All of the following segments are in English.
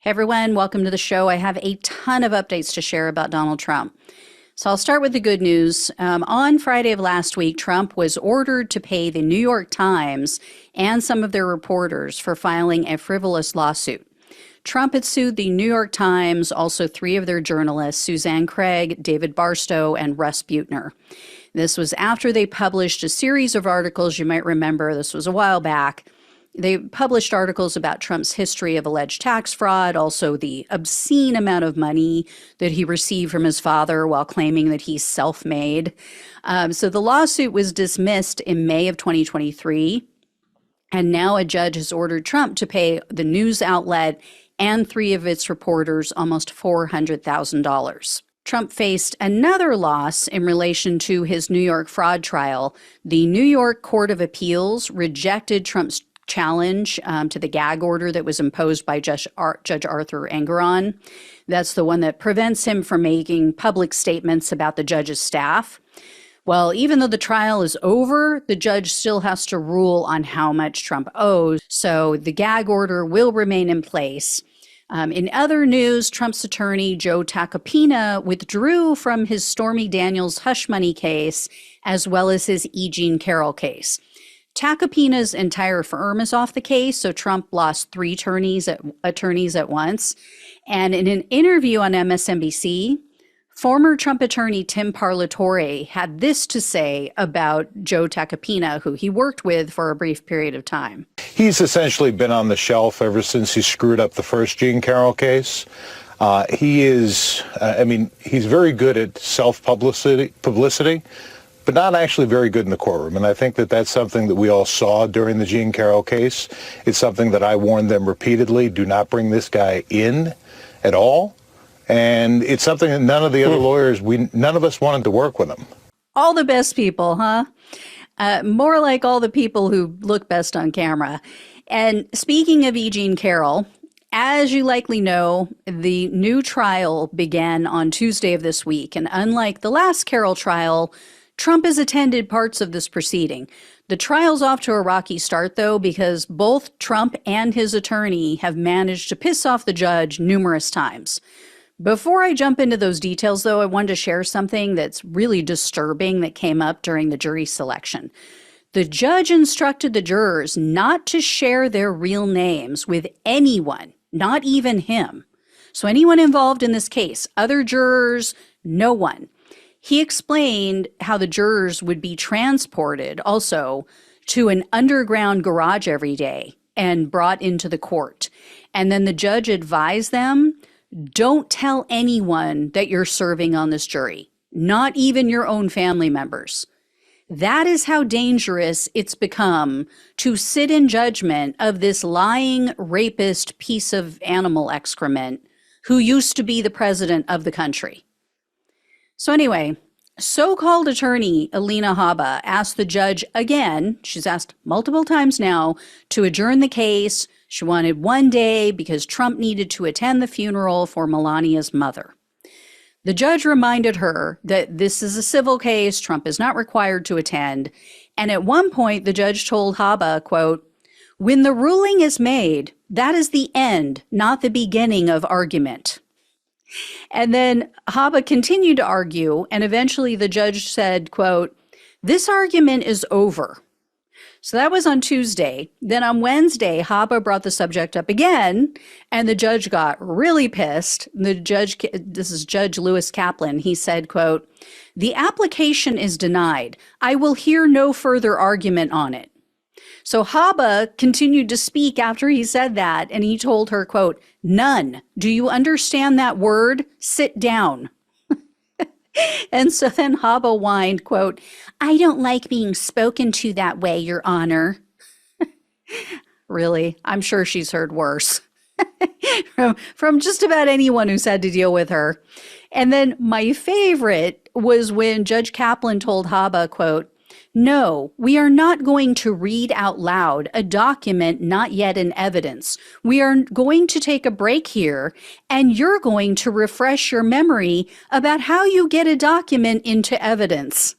Hey everyone, welcome to the show. I have a ton of updates to share about Donald Trump. So I'll start with the good news. On Friday of last week, Trump was ordered to pay the New York Times and some of their reporters for filing a frivolous lawsuit. Trump had sued the New York Times, also three of their journalists, Suzanne Craig, David Barstow, and Russ Buettner. This was after they published a series of articles. You might remember this was a while back. They published articles about Trump's history of alleged tax fraud, also the obscene amount of money that he received from his father while claiming that he's self-made. So the lawsuit was dismissed in May of 2023, and now a judge has ordered Trump to pay the news outlet and three of its reporters almost $400,000. Trump faced another loss in relation to his New York fraud trial. The New York Court of Appeals rejected Trump's challenge to the gag order that was imposed by Judge Arthur Engoron. That's the one that prevents him from making public statements about the judge's staff. Well, even though the trial is over, the judge still has to rule on how much Trump owes, so the gag order will remain in place. In other news, Trump's attorney, Joe Tacopina, withdrew from his Stormy Daniels hush money case, as well as his E. Jean Carroll case. Tacopina's entire firm is off the case, so Trump lost three attorneys at once. And in an interview on MSNBC, former Trump attorney Tim Parlatore had this to say about Joe Tacopina, who he worked with for a brief period of time. He's essentially been on the shelf ever since he screwed up the first Jean Carroll case. He's very good at self-publicity, but not actually very good in the courtroom. And I think that that's something that we all saw during the Jean Carroll case. It's something that I warned them repeatedly, do not bring this guy in at all. And it's something that none of the other lawyers, none of us wanted to work with him. All the best people, huh? More like all the people who look best on camera. And speaking of E. Jean Carroll, as you likely know, the new trial began on Tuesday of this week. And unlike the last Carroll trial, Trump has attended parts of this proceeding. The trial's off to a rocky start, though, because both Trump and his attorney have managed to piss off the judge numerous times. Before I jump into those details, though, I wanted to share something that's really disturbing that came up during the jury selection. The judge instructed the jurors not to share their real names with anyone, not even him. So anyone involved in this case, other jurors, no one. He explained how the jurors would be transported also to an underground garage every day and brought into the court. And then the judge advised them, don't tell anyone that you're serving on this jury, not even your own family members. That is how dangerous it's become to sit in judgment of this lying rapist piece of animal excrement who used to be the president of the country. So anyway, so-called attorney Alina Habba asked the judge again, she's asked multiple times now, to adjourn the case. She wanted one day because Trump needed to attend the funeral for Melania's mother. The judge reminded her that this is a civil case, Trump is not required to attend. And at one point, the judge told Habba, quote, "When the ruling is made, that is the end, not the beginning of argument." And then Habba continued to argue, and eventually the judge said, quote, "This argument is over." So that was on Tuesday. Then on Wednesday, Habba brought the subject up again, and the judge got really pissed. This is Judge Lewis Kaplan. He said, quote, "The application is denied. I will hear no further argument on it." So Habba continued to speak after he said that, and he told her, quote, "None. Do you understand that word? Sit down." And so then Habba whined, quote, "I don't like being spoken to that way, Your Honor." Really? I'm sure she's heard worse from just about anyone who's had to deal with her. And then my favorite was when Judge Kaplan told Habba, quote, "No, we are not going to read out loud a document not yet in evidence. We are going to take a break here, and you're going to refresh your memory about how you get a document into evidence."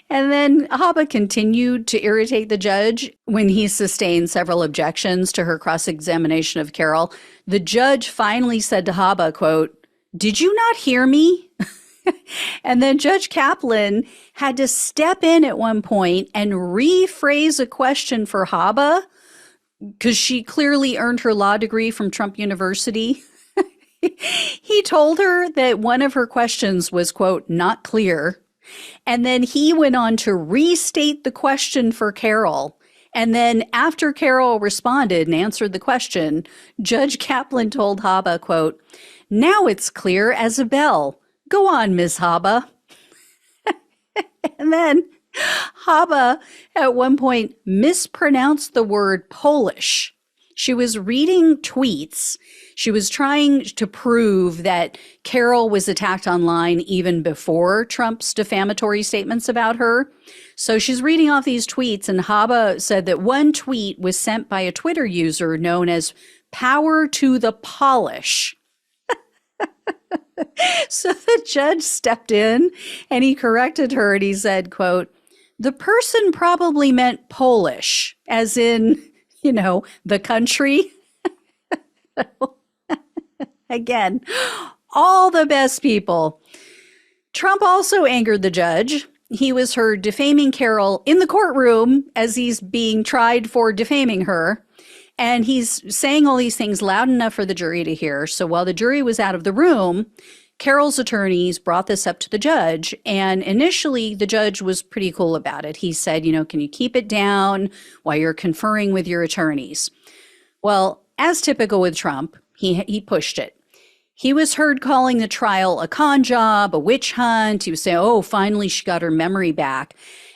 And then Haba continued to irritate the judge when he sustained several objections to her cross-examination of Carroll. The judge finally said to Haba, quote, "Did you not hear me?" And then Judge Kaplan had to step in at one point and rephrase a question for Haba because she clearly earned her law degree from Trump University. He told her that one of her questions was, quote, "not clear." And then he went on to restate the question for Carroll. And then after Carroll responded and answered the question, Judge Kaplan told Haba, quote, "Now it's clear as a bell. Go on, Ms. Haba." And then Haba at one point mispronounced the word Polish. She was reading tweets. She was trying to prove that Carroll was attacked online even before Trump's defamatory statements about her. So she's reading off these tweets, and Haba said that one tweet was sent by a Twitter user known as "Power to the Polish." So the judge stepped in and he corrected her and he said, quote, "The person probably meant Polish, as in, the country." Again, all the best people. Trump also angered the judge. He was heard defaming Carroll in the courtroom as he's being tried for defaming her. And he's saying all these things loud enough for the jury to hear. So while the jury was out of the room, Carroll's attorneys brought this up to the judge. And initially, the judge was pretty cool about it. He said, "Can you keep it down while you're conferring with your attorneys?" Well, as typical with Trump, he pushed it. He was heard calling the trial a con job, a witch hunt. He was saying, "Oh, finally she got her memory back."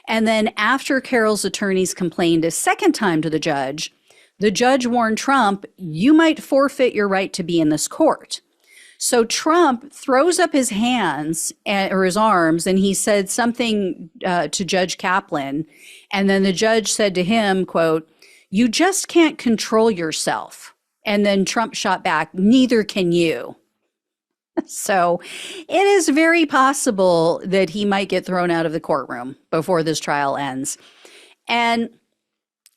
And then after Carroll's attorneys complained a second time to the judge warned Trump, "You might forfeit your right to be in this court." So Trump throws up his hands or his arms, and he said something to Judge Kaplan. And then the judge said to him, quote, "You just can't control yourself." And then Trump shot back, "Neither can you." So it is very possible that he might get thrown out of the courtroom before this trial ends. And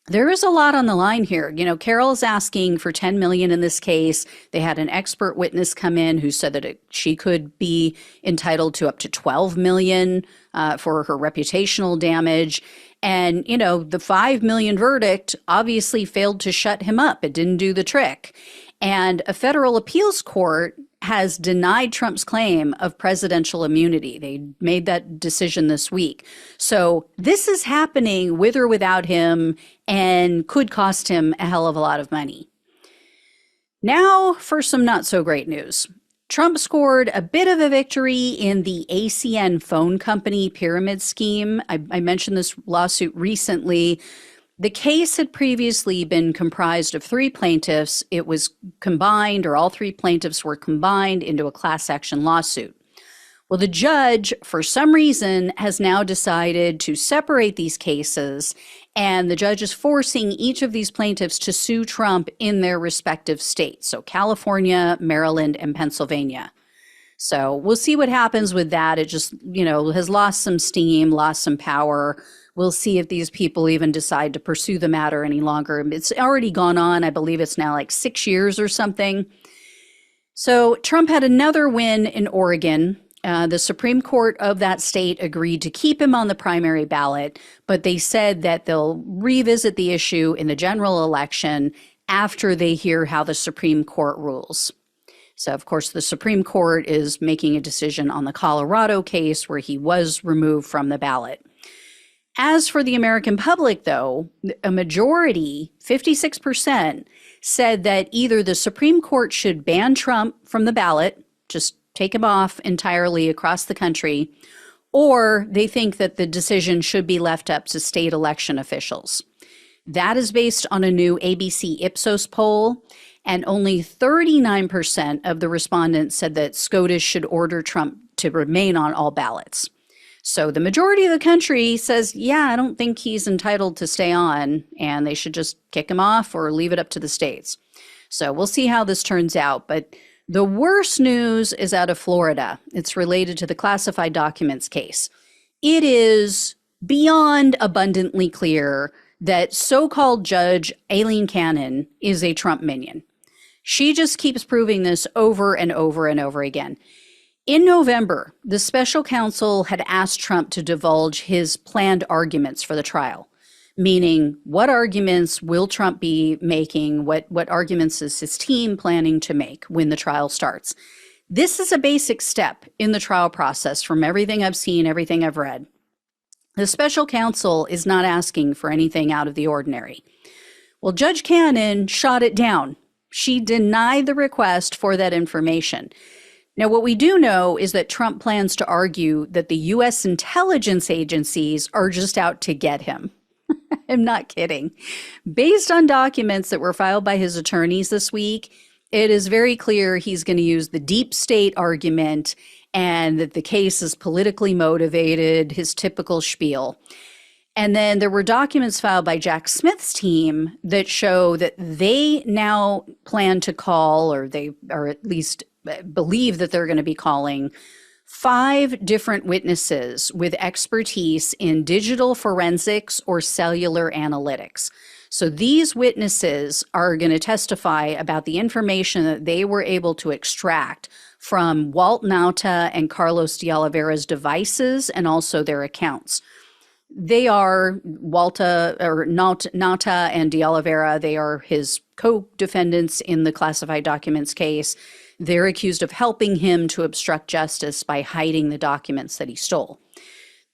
there is a lot on the line here. Carroll's asking for $10 million in this case. They had an expert witness come in who said that she could be entitled to up to $12 million for her reputational damage. And, the $5 million verdict obviously failed to shut him up. It didn't do the trick. And a federal appeals court has denied Trump's claim of presidential immunity. They made that decision this week. So this is happening with or without him and could cost him a hell of a lot of money. Now for some not so great news. Trump scored a bit of a victory in the ACN phone company pyramid scheme. I mentioned this lawsuit recently. The case had previously been comprised of 3 plaintiffs. It was combined, or all 3 plaintiffs were combined into a class action lawsuit. Well, the judge, for some reason, has now decided to separate these cases, and the judge is forcing each of these plaintiffs to sue Trump in their respective states. So California, Maryland, and Pennsylvania. So we'll see what happens with that. It just, has lost some steam, lost some power. We'll see if these people even decide to pursue the matter any longer. It's already gone on. I believe it's now like 6 years or something. So Trump had another win in Oregon. The Supreme Court of that state agreed to keep him on the primary ballot, but they said that they'll revisit the issue in the general election after they hear how the Supreme Court rules. So, of course, the Supreme Court is making a decision on the Colorado case where he was removed from the ballot. As for the American public, though, a majority, 56%, said that either the Supreme Court should ban Trump from the ballot, just take him off entirely across the country, or they think that the decision should be left up to state election officials. That is based on a new ABC Ipsos poll, and only 39% of the respondents said that SCOTUS should order Trump to remain on all ballots. So the majority of the country says, yeah, I don't think he's entitled to stay on, and they should just kick him off or leave it up to the states. So we'll see how this turns out. But the worst news is out of Florida. It's related to the classified documents case. It is beyond abundantly clear that so-called Judge Aileen Cannon is a Trump minion. She just keeps proving this over and over and over again. In November, the special counsel had asked Trump to divulge his planned arguments for the trial, meaning what arguments will Trump be making, what arguments is his team planning to make when the trial starts. This is a basic step in the trial process from everything I've seen, everything I've read. The special counsel is not asking for anything out of the ordinary. Well, Judge Cannon shot it down. She denied the request for that information. Now, what we do know is that Trump plans to argue that the U.S. intelligence agencies are just out to get him. I'm not kidding. Based on documents that were filed by his attorneys this week, it is very clear he's going to use the deep state argument and that the case is politically motivated, his typical spiel. And then there were documents filed by Jack Smith's team that show that they now plan to call, or at least believe that they're going to be calling, 5 different witnesses with expertise in digital forensics or cellular analytics. So these witnesses are going to testify about the information that they were able to extract from Walt Nauta and Carlos de Oliveira's devices and also their accounts. They are Nauta and de Oliveira. They are his co-defendants in the classified documents case. They're accused of helping him to obstruct justice by hiding the documents that he stole.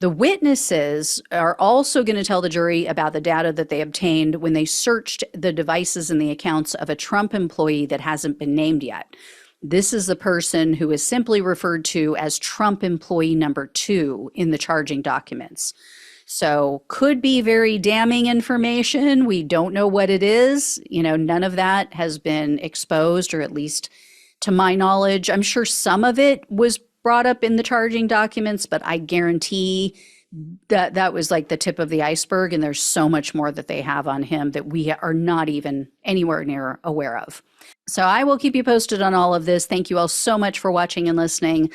The witnesses are also going to tell the jury about the data that they obtained when they searched the devices and the accounts of a Trump employee that hasn't been named yet. This is the person who is simply referred to as Trump employee number 2 in the charging documents. So could be very damning information. We don't know what it is. None of that has been exposed, or at least to my knowledge. I'm sure some of it was brought up in the charging documents, but I guarantee that was like the tip of the iceberg, and there's so much more that they have on him that we are not even anywhere near aware of. So I will keep you posted on all of this. Thank you all so much for watching and listening.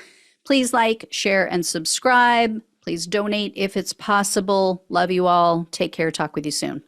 Please like, share, and subscribe. Please donate if it's possible. Love you all. Take care. Talk with you soon.